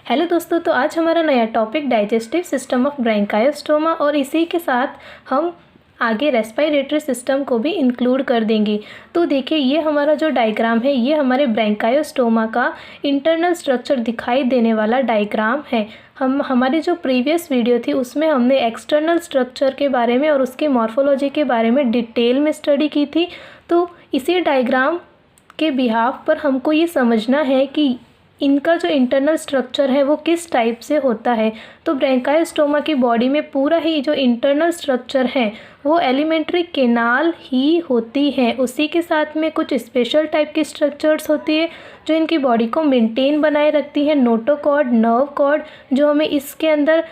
Hello दोस्तों, तो आज हमारा नया टॉपिक डाइजेस्टिव सिस्टम ऑफ ब्रोंकायोस्टोमा और इसी के साथ हम आगे रेस्पिरेटरी सिस्टम को भी इंक्लूड कर देंगे। तो देखिए, ये हमारा जो डायग्राम है ये हमारे ब्रोंकायोस्टोमा का इंटरनल स्ट्रक्चर दिखाई देने वाला डायग्राम है। हमारी जो प्रीवियस वीडियो थी उसमें हमने एक्सटर्नल स्ट्रक्चर के बारे में और उसकी मॉर्फोलॉजी के बारे में डिटेल में स्टडी की थी। तो इसी डायग्राम के बिहाफ पर हमको ये समझना है कि इनका जो इंटरनल स्ट्रक्चर है वो किस टाइप से होता है। तो ब्रोंकायोस्टोमा की बॉडी में पूरा ही जो इंटरनल स्ट्रक्चर है वो एलिमेंट्री केनाल ही होती है। उसी के साथ में कुछ स्पेशल टाइप की स्ट्रक्चर्स होती है जो इनकी बॉडी को मेंटेन बनाए रखती है। नोटोकॉर्ड, नर्व कॉर्ड जो हमें इसके अंदर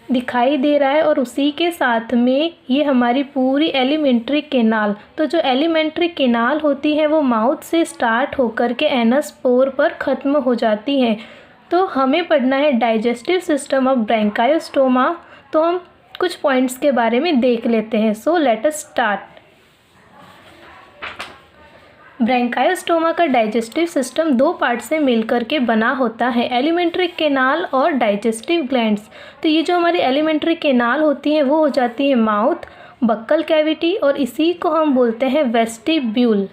दिखाई दे रहा है, और उसी के साथ में ये हमारी पूरी एलिमेंट्री केनाल। तो जो एलिमेंट्री केनाल होती है वो माउथ से स्टार्ट होकर के एनस पोर पर ख़त्म हो जाती है। तो हमें पढ़ना है डाइजेस्टिव सिस्टम ऑफ ब्रोंकायोस्टोमा। तो हम कुछ पॉइंट्स के बारे में देख लेते हैं। So let us start. ब्रोंकायोस्टोमा का डाइजेस्टिव सिस्टम दो पार्ट से मिलकर के बना होता है, एलिमेंट्री केनाल और डाइजेस्टिव ग्लैंड्स। तो ये जो हमारी एलिमेंट्री केनाल होती है वो हो जाती है माउथ, बक्कल कैविटी, और इसी को हम बोलते हैं वेस्टिब्यूल।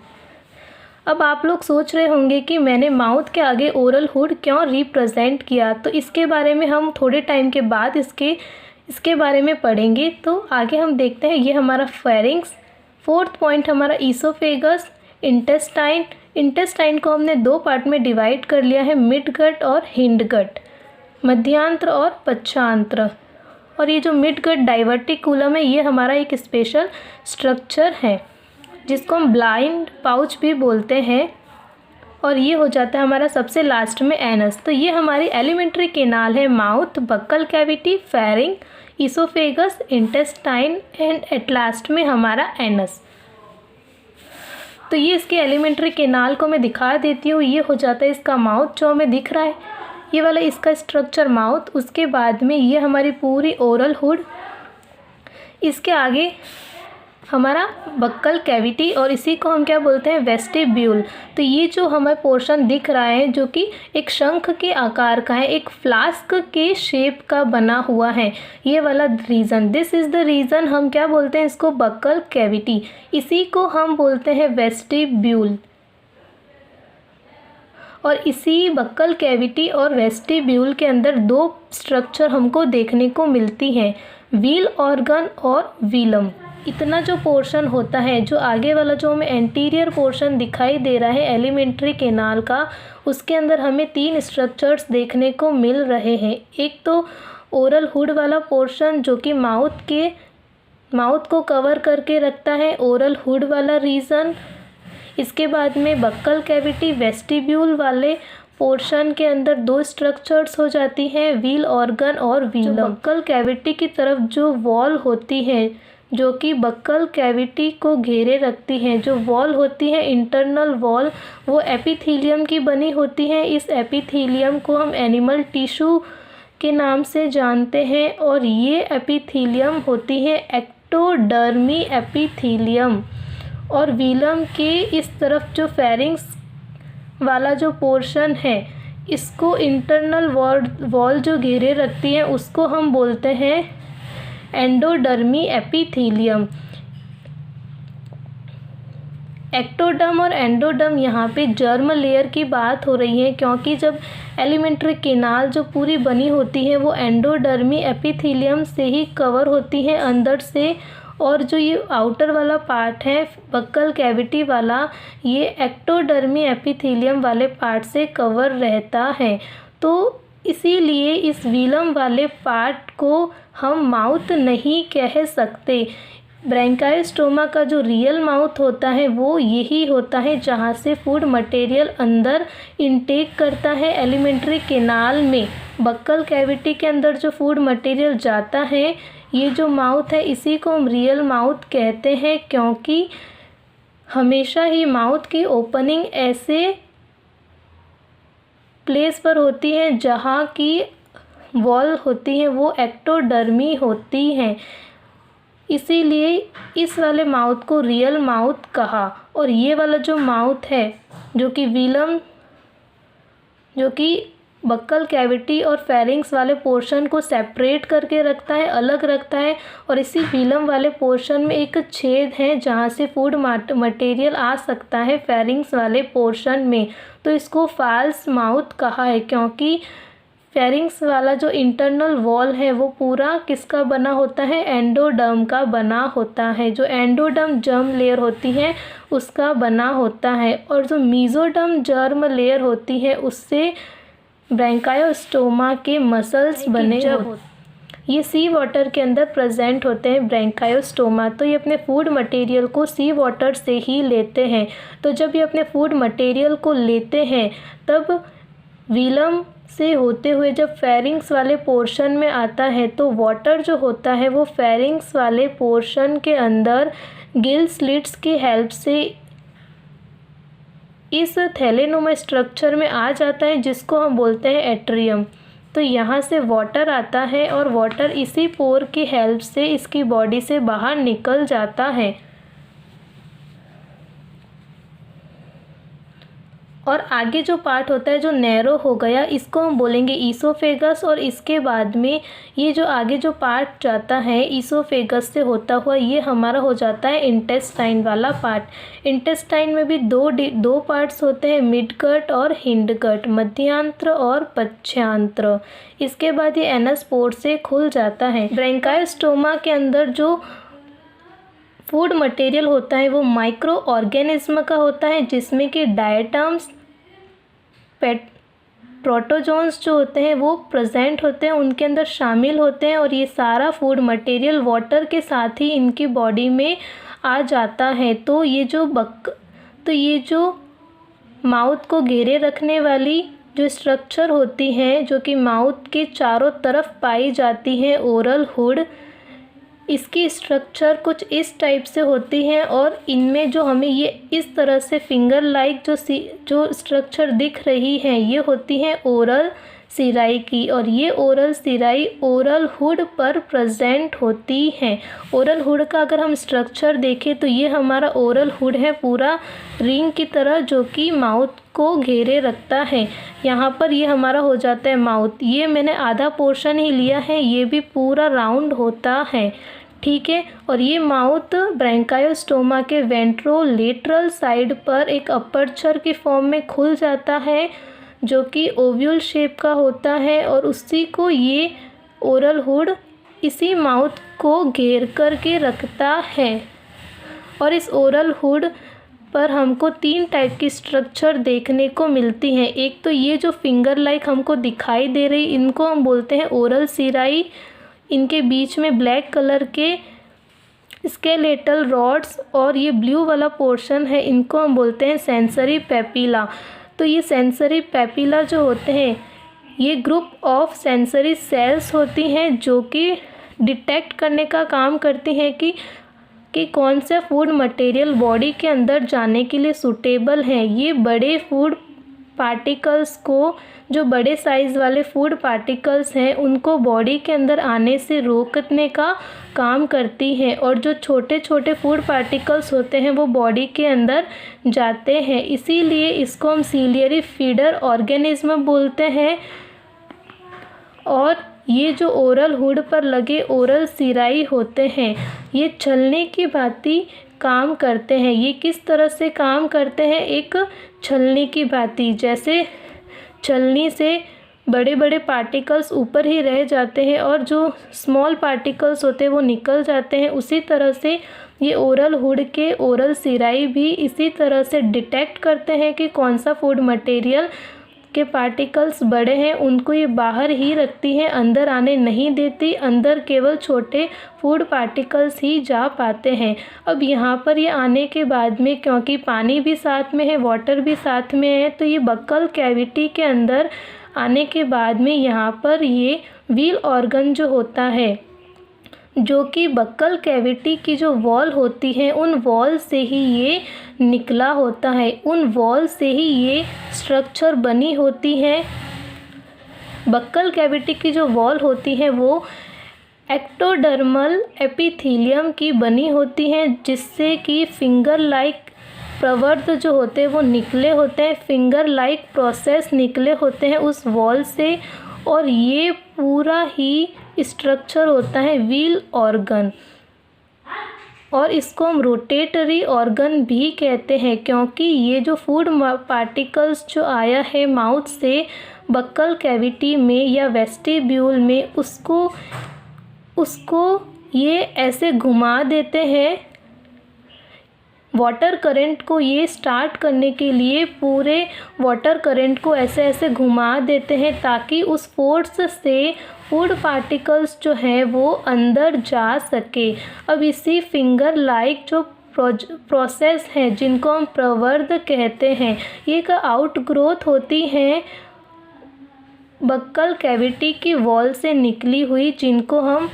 अब आप लोग सोच रहे होंगे कि मैंने माउथ के आगे ओरल हुड क्यों रिप्रेजेंट किया। तो इसके बारे में हम थोड़े टाइम के बाद इसके बारे में पढ़ेंगे। तो आगे हम देखते हैं, ये हमारा फेरिंग्स। फोर्थ पॉइंट हमारा ईसोफेगस, इंटेस्टाइन को हमने दो पार्ट में डिवाइड कर लिया है, मिड गट और हिंड गट, मध्यांत्र और पश्चांत्र। और ये जो मिड गट डाइवर्टिकुलम है ये हमारा एक स्पेशल स्ट्रक्चर है जिसको हम ब्लाइंड पाउच भी बोलते हैं। और ये हो जाता है हमारा सबसे लास्ट में एनस। तो ये हमारी एलिमेंट्री केनाल है, mouth, buccal cavity, pharynx, oesophagus, intestine and at last में हमारा एनस। तो ये इसके एलिमेंट्री केनाल को मैं दिखा देती हूँ। ये हो जाता है इसका माउथ जो हमें दिख रहा है, ये वाला इसका स्ट्रक्चर माउथ। उसके बाद में ये हमारी पूरी ओरल हुड, इसके आगे हमारा बक्कल कैविटी, और इसी को हम क्या बोलते हैं, वेस्टिब्यूल। तो ये जो हमें पोर्शन दिख रहा है जो कि एक शंख के आकार का है, एक फ्लास्क के शेप का बना हुआ है, ये वाला reason, this is the reason हम क्या बोलते हैं इसको, बक्कल कैविटी। इसी को हम बोलते हैं वेस्टिब्यूल। और इसी बक्कल कैविटी और वेस्टिब्यूल के अंदर दो स्ट्रक्चर हमको देखने को मिलती हैं, व्हील ऑर्गन और व्हीलम। इतना जो पोर्शन होता है, जो आगे वाला जो हमें एंटीरियर पोर्शन दिखाई दे रहा है एलिमेंट्री केनाल का, उसके अंदर हमें तीन स्ट्रक्चर्स देखने को मिल रहे हैं। एक तो ओरल हुड वाला पोर्शन जो कि माउथ को कवर करके रखता है, ओरल हुड वाला रीजन। इसके बाद में बक्कल कैविटी, वेस्टिब्यूल वाले पोर्शन के अंदर दो स्ट्रक्चर्स हो जाती हैं, व्हील ऑर्गन और व्हीलम। बक्कल कैविटी की तरफ जो वॉल होती है जो कि बक्कल कैविटी को घेरे रखती हैं, जो वॉल होती है इंटरनल वॉल, वो एपिथीलियम की बनी होती है। इस एपिथीलियम को हम एनिमल टिश्यू के नाम से जानते हैं, और ये एपिथीलियम होती है एक्टोडर्मी एपिथीलियम। और व्हीलम के इस तरफ जो फेरिंग्स वाला जो पोर्शन है, इसको इंटरनल वॉल जो घेरे रखती है उसको हम बोलते हैं एंडोडर्मी एपिथीलियम। एक्टोडर्म और एंडोडर्म यहाँ पे जर्म लेयर की बात हो रही है, क्योंकि जब एलिमेंट्री केनाल जो पूरी बनी होती है वो एंडोडर्मी एपिथीलियम से ही कवर होती है अंदर से, और जो ये आउटर वाला पार्ट है बक्कल कैविटी वाला, ये एक्टोडर्मी एपिथीलियम वाले पार्ट से कवर रहता है। तो इसीलिए इस व्हीलम वाले पार्ट को हम माउथ नहीं कह सकते। ब्रोंकायोस्टोमा का जो रियल माउथ होता है वो यही होता है जहाँ से फूड मटेरियल अंदर इनटेक करता है एलिमेंट्री केनाल में। बक्कल कैविटी के अंदर जो फूड मटेरियल जाता है, ये जो माउथ है इसी को हम रियल माउथ कहते हैं, क्योंकि हमेशा ही माउथ की ओपनिंग ऐसे प्लेस पर होती है जहाँ की वॉल होती है वो एक्टोडर्मी होती है। इसीलिए इस वाले माउथ को रियल माउथ कहा। और ये वाला जो माउथ है जो कि व्हीलम, जो कि बक्कल कैविटी और फेरिंग्स वाले पोर्शन को सेपरेट करके रखता है, अलग रखता है। और इसी फिलम वाले पोर्शन में एक छेद है जहाँ से फूड मटेरियल आ सकता है फेरिंग्स वाले पोर्शन में। तो इसको फॉल्स माउथ कहा है, क्योंकि फेरिंग्स वाला जो इंटरनल वॉल है वो पूरा किसका बना होता है, एंडोडर्म का बना होता है। जो एंडोडर्म जर्म लेयर होती है उसका बना होता है, और जो मीजोडर्म जर्म लेयर होती है उससे ब्रैंकायोस्टोमा के मसल्स बने होते। ये सी वाटर के अंदर प्रेजेंट होते हैं ब्रैंकायोस्टोमा। तो ये अपने फूड मटेरियल को सी वाटर से ही लेते हैं। तो जब ये अपने फूड मटेरियल को लेते हैं तब विलम से होते हुए जब फेरिंग्स वाले पोर्शन में आता है तो वाटर जो होता है वो फेरिंग्स वाले पोर्शन के अंदर गिल स्लिट्स की हेल्प से इस थैलेनुमा स्ट्रक्चर में आ जाता है, जिसको हम बोलते हैं एट्रियम। तो यहाँ से वाटर आता है और वाटर इसी पोर की हेल्प से इसकी बॉडी से बाहर निकल जाता है। और आगे जो पार्ट होता है जो नैरो हो गया, इसको हम बोलेंगे ईसोफेगस। और इसके बाद में ये जो आगे जो पार्ट जाता है ईसोफेगस से होता हुआ, ये हमारा हो जाता है इंटेस्टाइन वाला पार्ट। इंटेस्टाइन में भी दो पार्ट्स होते हैं, मिड गट और हिंड गट, मध्यांत्र और पश्चांत्र। इसके बाद ये एनस पोर से खुल जाता है। ब्रैंकायोस्टोमा के अंदर जो फूड मटेरियल होता है वो माइक्रो ऑर्गेनिज्म का होता है, जिसमें कि डायटम्स, प्रोटोजोन्स जो होते हैं वो प्रेजेंट होते हैं, उनके अंदर शामिल होते हैं। और ये सारा फूड मटेरियल वाटर के साथ ही इनकी बॉडी में आ जाता है। तो ये जो माउथ को घेरे रखने वाली जो स्ट्रक्चर होती है, जो कि माउथ के चारों तरफ पाई जाती है, ओरल हुड, इसकी स्ट्रक्चर कुछ इस टाइप से होती है। और इनमें जो हमें ये इस तरह से फिंगर लाइक जो स्ट्रक्चर दिख रही है, ये होती है ओरल सिराई की। और ये ओरल सिराई ओरल हुड पर प्रेजेंट होती है। ओरल हुड का अगर हम स्ट्रक्चर देखें तो ये हमारा ओरल हुड है, पूरा रिंग की तरह, जो कि माउथ को घेरे रखता है। यहाँ पर ये हमारा हो जाता है माउथ। ये मैंने आधा पोर्शन ही लिया है, ये भी पूरा राउंड होता है, ठीक है। और ये माउथ ब्रैंकायोस्टोमा के वेंट्रोलेटरल साइड पर एक अपर्चर की फॉर्म में खुल जाता है, जो कि ओव्यूल शेप का होता है। और उसी को ये ओरल हुड इसी माउथ को घेर कर के रखता है। और इस ओरल हुड पर हमको 3 टाइप की स्ट्रक्चर देखने को मिलती हैं। एक तो ये जो फिंगर लाइक हमको दिखाई दे रही, इनको हम बोलते हैं ओरल सिराई। इनके बीच में ब्लैक कलर के स्केलेटल रॉड्स, और ये ब्लू वाला पोर्शन है, इनको हम बोलते हैं सेंसरी पेपिला। तो ये सेंसरी पेपिला जो होते हैं, ये ग्रुप ऑफ सेंसरी सेल्स होती हैं जो कि डिटेक्ट करने का काम करती हैं कि कौन सा फूड मटेरियल बॉडी के अंदर जाने के लिए सूटेबल है। ये बड़े फूड पार्टिकल्स को, जो बड़े साइज़ वाले फूड पार्टिकल्स हैं, उनको बॉडी के अंदर आने से रोकने का काम करती है। और जो छोटे छोटे फूड पार्टिकल्स होते हैं वो बॉडी के अंदर जाते हैं, इसीलिए इसको हम सीलियरी फीडर ऑर्गेनिज्म बोलते हैं। और ये जो ओरल हुड पर लगे ओरल सिराई होते हैं, ये छलने की भांति काम करते हैं। ये किस तरह से काम करते हैं, एक छलनी की भांति। जैसे छलनी से बड़े बड़े पार्टिकल्स ऊपर ही रह जाते हैं और जो स्मॉल पार्टिकल्स होते हैं वो निकल जाते हैं, उसी तरह से ये ओरल हुड के ओरल सिराई भी इसी तरह से डिटेक्ट करते हैं कि कौन सा फूड मटेरियल के पार्टिकल्स बड़े हैं, उनको ये बाहर ही रखती है, अंदर आने नहीं देती। अंदर केवल छोटे फूड पार्टिकल्स ही जा पाते हैं। अब यहाँ पर ये आने के बाद में, क्योंकि पानी भी साथ में है, वाटर भी साथ में है, तो ये बक्कल कैविटी के अंदर आने के बाद में यहाँ पर ये व्हील ऑर्गन जो होता है, जो कि बक्कल कैविटी की जो वॉल होती है, उन वॉल से ही ये निकला होता है, उन वॉल से ही ये स्ट्रक्चर बनी होती है। बक्कल कैविटी की जो वॉल होती है वो एक्टोडर्मल एपिथेलियम की बनी होती है, जिससे कि फिंगर लाइक प्रवर्ध जो होते हैं वो निकले होते हैं, फिंगर लाइक प्रोसेस निकले होते हैं उस वॉल से, और ये पूरा ही स्ट्रक्चर होता है व्हील ऑर्गन, और इसको हम रोटेटरी ऑर्गन भी कहते हैं, क्योंकि ये जो फूड पार्टिकल्स जो आया है माउथ से बक्कल कैविटी में या वेस्टिब्यूल में, उसको ये ऐसे घुमा देते हैं। वाटर करंट को ये स्टार्ट करने के लिए पूरे वाटर करंट को ऐसे ऐसे घुमा देते हैं ताकि उस फोर्स से फूड पार्टिकल्स जो है वो अंदर जा सके। अब इसी फिंगर लाइक जो प्रोसेस है जिनको हम प्रवर्ध कहते हैं, ये का आउट ग्रोथ होती है बक्कल कैविटी की वॉल से निकली हुई, जिनको हम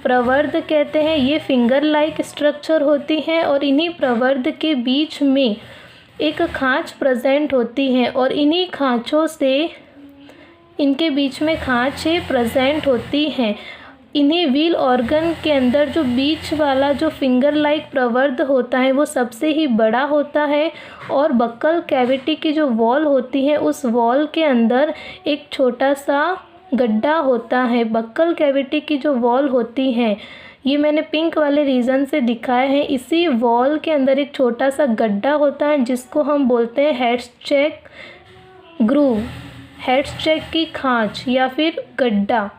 प्रवर्ध कहते हैं। ये फिंगर लाइक स्ट्रक्चर होती हैं और इन्हीं प्रवर्ध के बीच में एक खांच प्रेजेंट होती है, और इन्हीं खांचों से इनके बीच में खांचें प्रेजेंट होती हैं। इन्हीं व्हील ऑर्गन के अंदर जो बीच वाला जो फिंगर लाइक प्रवर्ध होता है वो सबसे ही बड़ा होता है, और बक्कल कैविटी की जो वॉल होती है उस वॉल के अंदर एक छोटा सा गड्ढा होता है। बक्कल कैविटी की जो वॉल होती है, ये मैंने पिंक वाले रीजन से दिखाया है, इसी वॉल के अंदर एक छोटा सा गड्ढा होता है जिसको हम बोलते हैं हेड्सचेक ग्रूव, हेड्सचेक की खांच या फिर गड्ढा।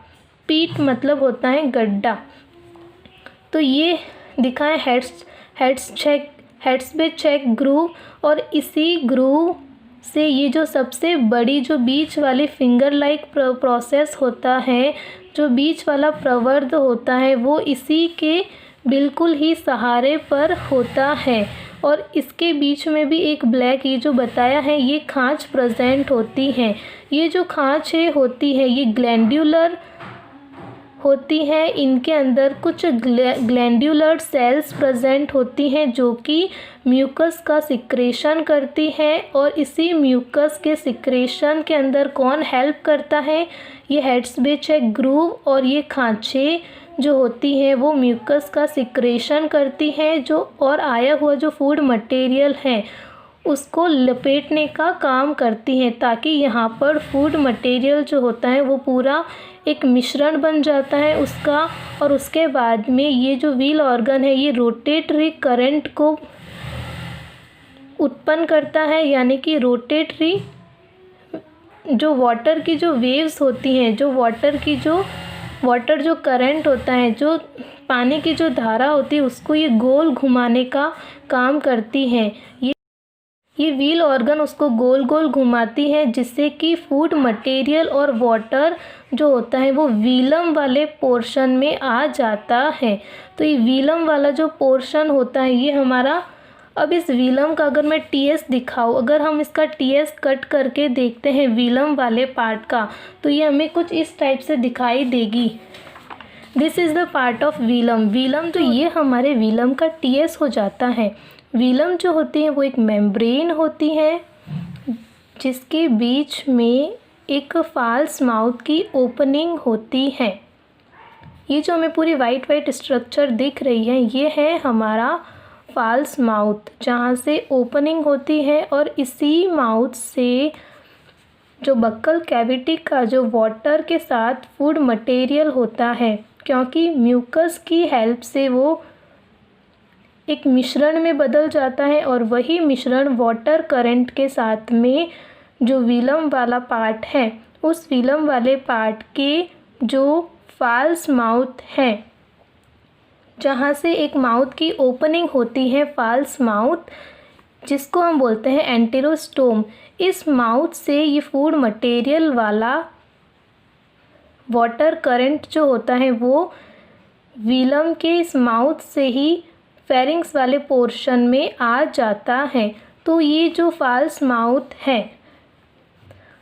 पीट मतलब होता है गड्ढा। तो ये दिखाएं हेड्सचेक ग्रूव, और इसी ग्रूव से ये जो सबसे बड़ी जो बीच वाली फिंगर लाइक प्रोसेस होता है, जो बीच वाला प्रवर्ध होता है, वो इसी के बिल्कुल ही सहारे पर होता है, और इसके बीच में भी एक ब्लैक ये जो बताया है ये खांच प्रेजेंट होती है। ये जो खांच होती है ये ग्लैंड्यूलर होती है, इनके अंदर कुछ ग्लैंड्यूलर सेल्स प्रेजेंट होती हैं जो कि म्यूकस का सिक्रेशन करती है, और इसी म्यूकस के सिक्रेशन के अंदर कौन हेल्प करता है, ये हेड्सचेक ग्रूव और ये खांचे जो होती हैं वो म्यूकस का सिक्रेशन करती हैं, जो और आया हुआ जो फूड मटेरियल है उसको लपेटने का काम करती हैं, ताकि यहाँ पर फूड मटेरियल जो होता है वो पूरा एक मिश्रण बन जाता है उसका, और उसके बाद में ये जो व्हील ऑर्गन है ये रोटेटरी करंट को उत्पन्न करता है, यानी कि रोटेटरी जो वाटर की जो वेव्स होती हैं, जो वाटर जो करंट होता है, जो पानी की जो धारा होती है उसको ये गोल घुमाने का काम करती हैं। ये व्हील ऑर्गन उसको गोल गोल घुमाती है, जिससे कि फूड मटेरियल और वाटर जो होता है वो व्हीलम वाले पोर्शन में आ जाता है। तो ये व्हीलम वाला जो पोर्शन होता है ये हमारा, अब इस व्हीलम का अगर मैं टीएस दिखाऊँ, अगर हम इसका टीएस कट करके देखते हैं व्हीलम वाले पार्ट का, तो ये हमें कुछ इस टाइप से दिखाई देगी। This is the part of phloem. तो ये हमारे व्हीलम का टीएस हो जाता है। व्हीलम जो होती है वो एक मेम्ब्रेन होती है जिसके बीच में एक फाल्स माउथ की ओपनिंग होती है। ये जो हमें पूरी वाइट स्ट्रक्चर दिख रही है ये है हमारा फाल्स माउथ, जहाँ से ओपनिंग होती है, और इसी माउथ से जो बक्कल कैविटी का जो वाटर के साथ फूड मटेरियल होता है, क्योंकि म्यूकस की हेल्प से वो एक मिश्रण में बदल जाता है, और वही मिश्रण वाटर करंट के साथ में जो व्हीलम वाला पार्ट है उस व्हीलम वाले पार्ट के जो फाल्स माउथ है, जहाँ से एक माउथ की ओपनिंग होती है फाल्स माउथ, जिसको हम बोलते हैं एंटेरोस्टोम, इस माउथ से ये फूड मटेरियल वाला वाटर करंट जो होता है वो व्हीलम के इस माउथ से ही फेरिंग्स वाले पोर्शन में आ जाता है। तो ये जो फाल्स माउथ है,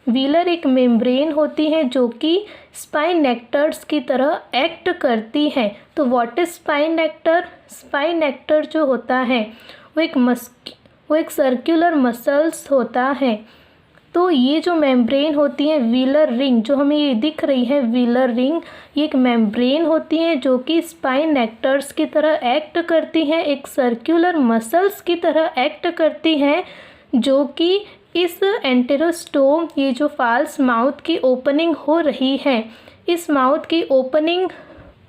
व्हीलर एक मेम्ब्रेन होती है जो कि स्पाइनेक्टर्स की तरह एक्ट करती है। तो व्हाट इज स्पाइनेक्टर? स्पाइनेक्टर जो होता है वो एक सर्कुलर मसल्स होता है तो ये जो मेम्ब्रेन होती है वीलर रिंग, जो हमें ये दिख रही है वीलर रिंग, ये एक मेम्ब्रेन होती है जो कि स्पाइन नेक्टर्स की तरह एक्ट करती हैं, एक सर्कुलर मसल्स की तरह एक्ट करती हैं, जो कि इस एंटेरोस्टोम, ये जो फाल्स माउथ की ओपनिंग हो रही है, इस माउथ की ओपनिंग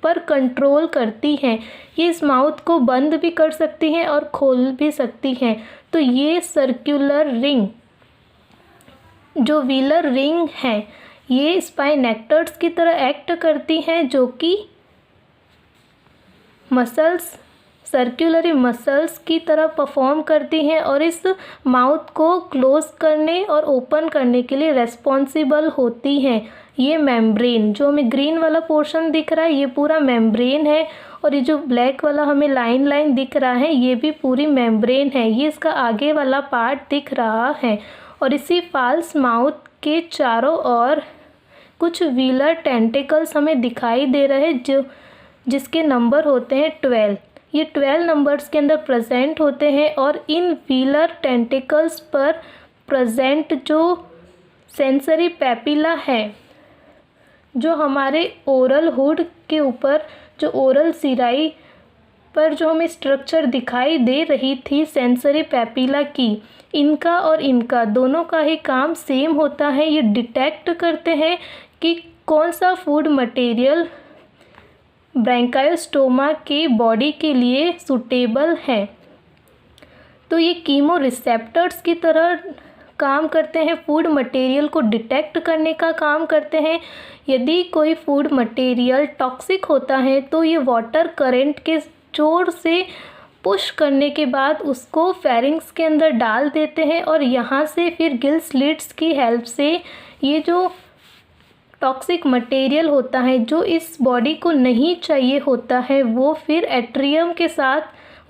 पर कंट्रोल करती हैं। ये इस माउथ को बंद भी कर सकती हैं और खोल भी सकती हैं। तो ये सर्कुलर रिंग, जो वीलर रिंग है, ये स्पाइनेक्टर्स की तरह एक्ट करती हैं, जो कि मसल्स, सर्कुलरी मसल्स की तरह परफॉर्म करती हैं और इस माउथ को क्लोज करने और ओपन करने के लिए रेस्पॉन्सिबल होती हैं। ये मेम्ब्रेन, जो हमें ग्रीन वाला पोर्शन दिख रहा है, ये पूरा मेम्ब्रेन है, और ये जो ब्लैक वाला हमें लाइन लाइन दिख रहा है, ये भी पूरी मेम्ब्रेन है। ये इसका आगे वाला पार्ट दिख रहा है। और इसी फाल्स माउथ के चारों ओर कुछ व्हीलर टेंटिकल्स हमें दिखाई दे रहे हैं, जिसके नंबर होते हैं 12। ये 12 नंबर्स के अंदर प्रेजेंट होते हैं। और इन व्हीलर टेंटिकल्स पर प्रेजेंट जो सेंसरी पेपिला है, जो हमारे ओरल हुड के ऊपर, जो ओरल सिराई पर जो हमें स्ट्रक्चर दिखाई दे रही थी सेंसरी पेपिला की, इनका और इनका दोनों का ही काम सेम होता है। ये डिटेक्ट करते हैं कि कौन सा फूड मटेरियल ब्रैंकायोस्टोमा के बॉडी के लिए सूटेबल है। तो ये कीमो रिसेप्टर्स की तरह काम करते हैं, फूड मटेरियल को डिटेक्ट करने का काम करते हैं। यदि कोई फूड मटेरियल टॉक्सिक होता है तो ये वाटर करंट के जोर से पुश करने के बाद उसको फेरिंग्स के अंदर डाल देते हैं, और यहाँ से फिर गिल स्लिट्स की हेल्प से ये जो टॉक्सिक मटेरियल होता है, जो इस बॉडी को नहीं चाहिए होता है, वो फिर एट्रियम के साथ,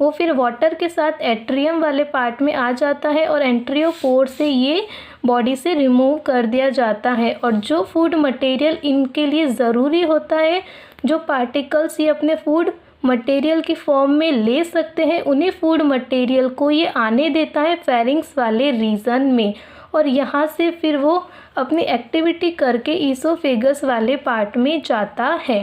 वो फिर वाटर के साथ एट्रियम वाले पार्ट में आ जाता है, और एंट्रियोपोर से ये बॉडी से रिमूव कर दिया जाता है। और जो फूड मटेरियल इनके लिए ज़रूरी होता है, जो पार्टिकल्स ये अपने फूड मटेरियल की फॉर्म में ले सकते हैं, उन्हीं फूड मटेरियल को ये आने देता है फेरिंग्स वाले रीजन में, और यहाँ से फिर वो अपनी एक्टिविटी करके ईसोफेगस वाले पार्ट में जाता है।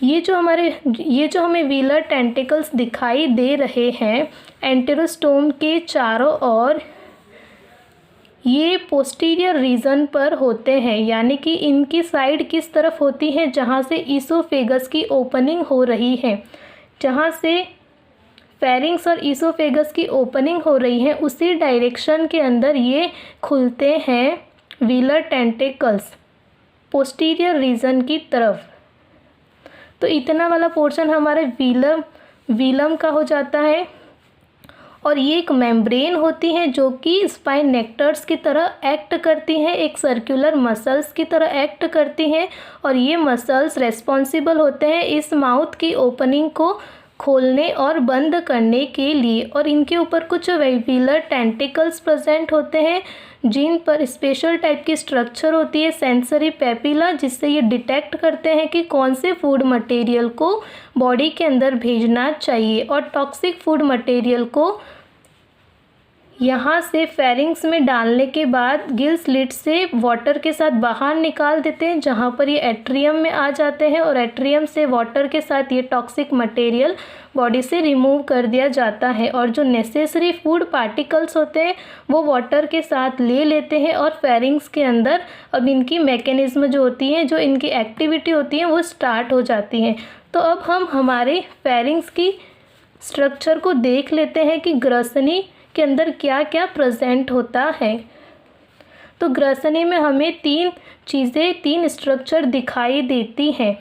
ये जो हमें व्हीलर टेंटिकल्स दिखाई दे रहे हैं एंटेरोस्टोम के चारों ओर, ये पोस्टीरियर रीजन पर होते हैं, यानी कि इनकी साइड किस तरफ होती है, जहाँ से ईसोफेगस की ओपनिंग हो रही है, जहाँ से फेरिंग्स और ईसोफेगस की ओपनिंग हो रही है, उसी डायरेक्शन के अंदर ये खुलते हैं व्हीलर टेंटिकल्स पोस्टीरियर रीजन की तरफ। तो इतना वाला पोर्शन हमारे व्हीलम का हो जाता है। और ये एक मेम्ब्रेन होती है जो कि स्पाइन नेक्टर्स की तरह एक्ट करती हैं, एक सर्कुलर मसल्स की तरह एक्ट करती हैं, और ये मसल्स रेस्पॉन्सिबल होते हैं इस माउथ की ओपनिंग को खोलने और बंद करने के लिए। और इनके ऊपर कुछ व्हीलर टेंटिकल्स प्रेजेंट होते हैं, जिन पर स्पेशल टाइप की स्ट्रक्चर होती है सेंसरी पेपिला, जिससे ये डिटेक्ट करते हैं कि कौन से फूड मटेरियल को बॉडी के अंदर भेजना चाहिए, और टॉक्सिक फूड मटेरियल को यहाँ से फेरिंग्स में डालने के बाद गिल स्लिट से वाटर के साथ बाहर निकाल देते हैं, जहाँ पर ये एट्रियम में आ जाते हैं, और एट्रियम से वाटर के साथ ये टॉक्सिक मटेरियल बॉडी से रिमूव कर दिया जाता है। और जो नेसेसरी फूड पार्टिकल्स होते हैं वो वाटर के साथ ले लेते हैं, और फेरिंग्स के अंदर अब इनकी मैकेनिज्म जो होती है, जो इनकी एक्टिविटी होती है, वो स्टार्ट हो जाती है। तो अब हम हमारे फेरिंग्स की स्ट्रक्चर को देख लेते हैं कि ग्रसनी के अंदर क्या क्या प्रेजेंट होता है। तो ग्रसनी में हमें तीन स्ट्रक्चर दिखाई देती हैं।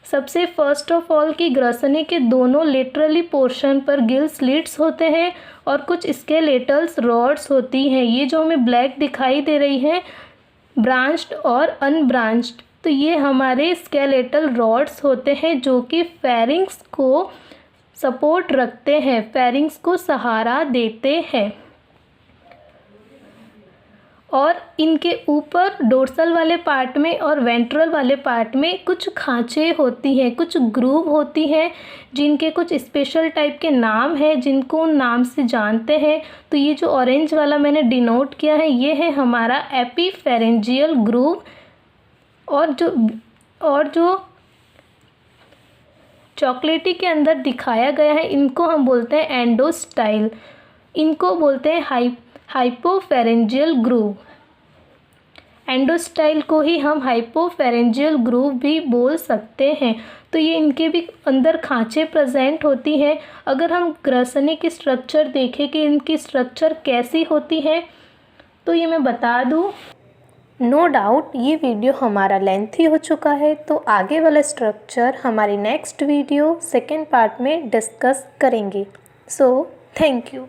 सबसे फर्स्ट ऑफ ऑल की ग्रसनी के दोनों लेटरली पोर्शन पर गिल स्लिट्स होते हैं और कुछ स्केलेटल्स रॉड्स होती हैं। ये जो हमें ब्लैक दिखाई दे रही है ब्रांच्ड और अनब्रांच्ड, तो ये हमारे स्केलेटल रॉड्स होते हैं जो कि फेरिंग्स को सपोर्ट रखते हैं, फेरिंग्स को सहारा देते हैं। और इनके ऊपर डोर्सल वाले पार्ट में और वेंट्रल वाले पार्ट में कुछ खांचे होती हैं, कुछ ग्रूव होती हैं, जिनके कुछ स्पेशल टाइप के नाम हैं, जिनको उन नाम से जानते हैं। तो ये जो ऑरेंज वाला मैंने डिनोट किया है, ये है हमारा एपीफेरेंजियल ग्रूव। और जो चॉकलेटी के अंदर दिखाया गया है, इनको हम बोलते हैं एंडोस्टाइल। इनको बोलते हैं हाइपोफेरेंजियल ग्रूव। एंडोस्टाइल को ही हम हाइपोफेरेंजियल ग्रूव भी बोल सकते हैं। तो ये इनके भी अंदर खांचे प्रेजेंट होती हैं। अगर हम ग्रसनी की स्ट्रक्चर देखें कि इनकी स्ट्रक्चर कैसी होती है, तो ये मैं बता दूं। नो डाउट ये वीडियो हमारा लेंथी हो चुका है, तो आगे वाला स्ट्रक्चर हमारी नेक्स्ट वीडियो सेकेंड पार्ट में डिस्कस करेंगे। So thank you.